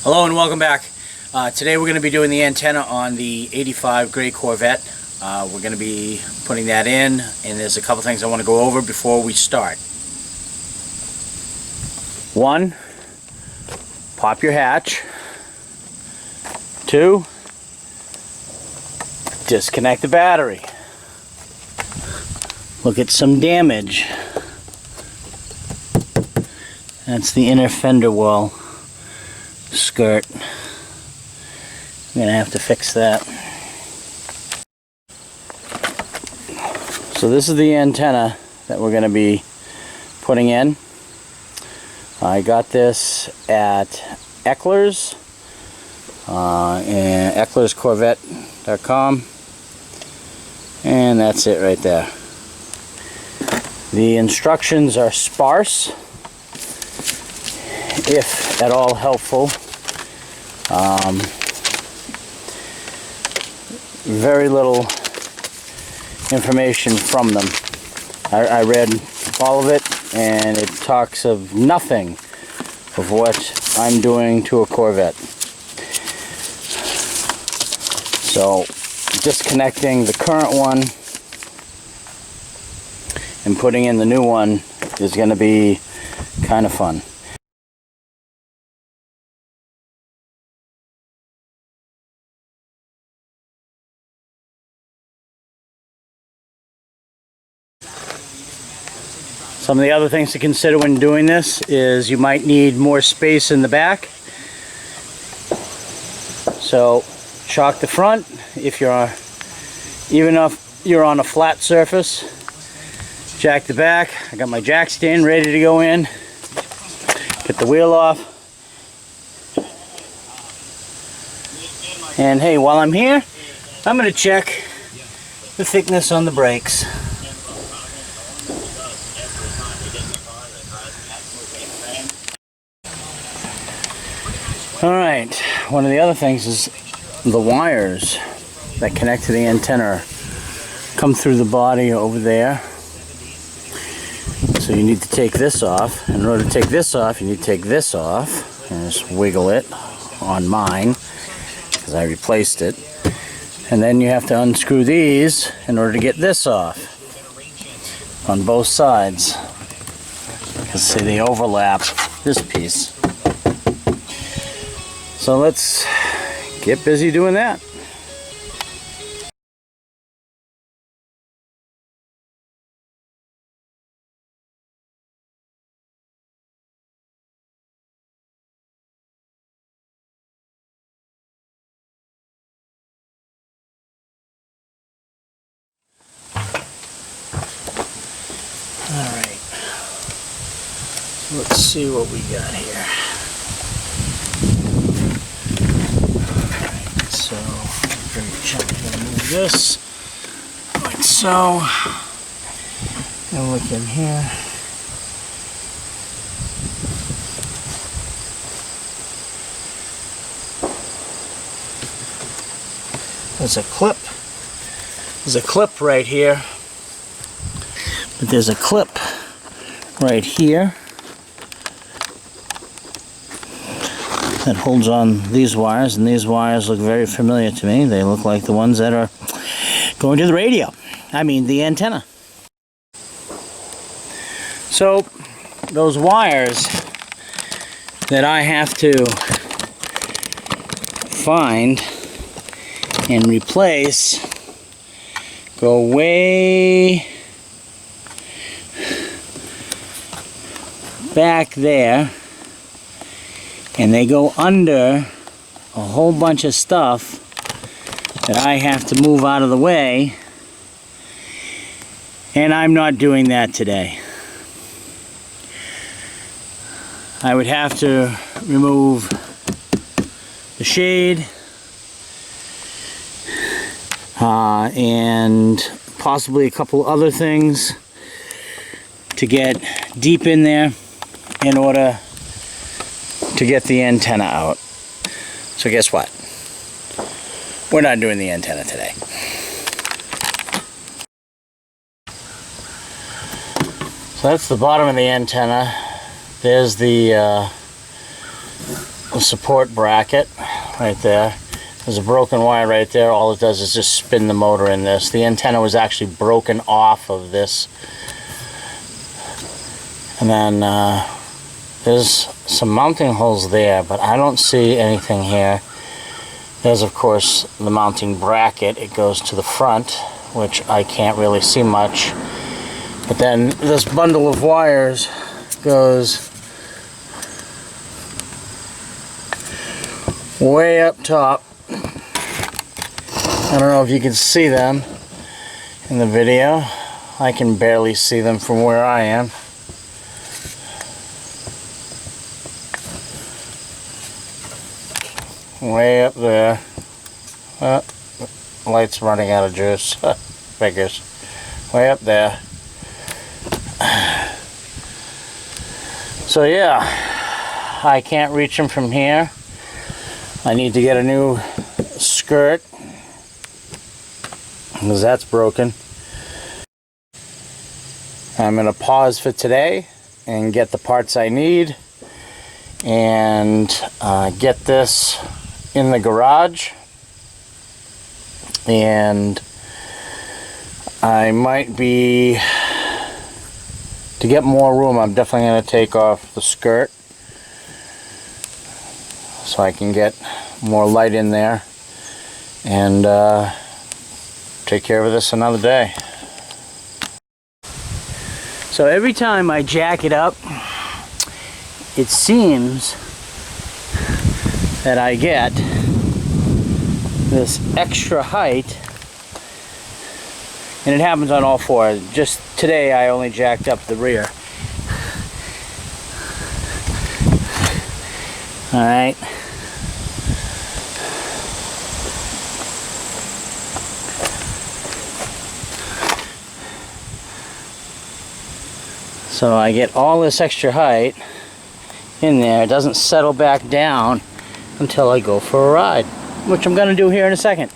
Hello and welcome back. Today we're going to be doing the antenna on the 85 gray Corvette. We're going to be putting that in, and there's a couple things I want to go over before we start. One, pop your hatch. Two, disconnect the battery. Look at some damage. That's the inner fender wall skirt. I'm gonna have to fix that. So this is the antenna that we're gonna be putting in. I got this at Eckler's and ecklerscorvette.com, and that's it right there. The instructions are sparse, if at all helpful. Very little information from them. I read all of it, and it talks of nothing of what I'm doing to a Corvette. So disconnecting the current one and putting in the new one is going to be kind of fun. Some of the other things to consider when doing this is you might need more space in the back. So chalk the front if you're, even if you're on a flat surface. Jack the back. I got my jack stand ready to go in. Get the wheel off. And hey, while I'm here, I'm going to check the thickness on the brakes. Alright, one of the other things is the wires that connect to the antenna come through the body over there. So you need to take this off. In order to take this off, you need to take this off and just wiggle it on mine because I replaced it. And then you have to unscrew these in order to get this off on both sides. Because see, they overlap this piece. So let's get busy doing that. All right. Let's see what we got here. So, very gently going to move this like so, and look in here. There's a clip. There's a clip right here, but there's a clip right here that holds on these wires, and these wires look very familiar to me. They look like the ones that are going to the radio. I mean, the antenna. So, those wires that I have to find and replace go way back there. And they go under a whole bunch of stuff that I have to move out of the way, and I'm not doing that today. I would have to remove the shade and possibly a couple other things to get deep in there in order to get the antenna out. So guess what? We're not doing the antenna today. So that's the bottom of the antenna. There's the the support bracket right there. There's a broken wire right there. All it does is just spin the motor in this. The antenna was actually broken off of this. And then there's some mounting holes there, but I don't see anything here. There's, of course, the mounting bracket. It goes to the front, which I can't really see much. But then this bundle of wires goes way up top. I don't know if you can see them in the video. I can barely see them from where I am. Way up there. Light's running out of juice. Figures. Way up there. So yeah, I can't reach them from here. I need to get a new skirt because that's broken. I'm going to pause for today and get the parts I need and get this in the garage, and I might be, to get more room, I'm definitely going to take off the skirt so I can get more light in there and take care of this another day. So every time I jack it up, it seems that I get this extra height, and it happens on all four. Just today I only jacked up the rear. Alright. So I get all this extra height in there. It doesn't settle back down until I go for a ride, which I'm going to do here in a second.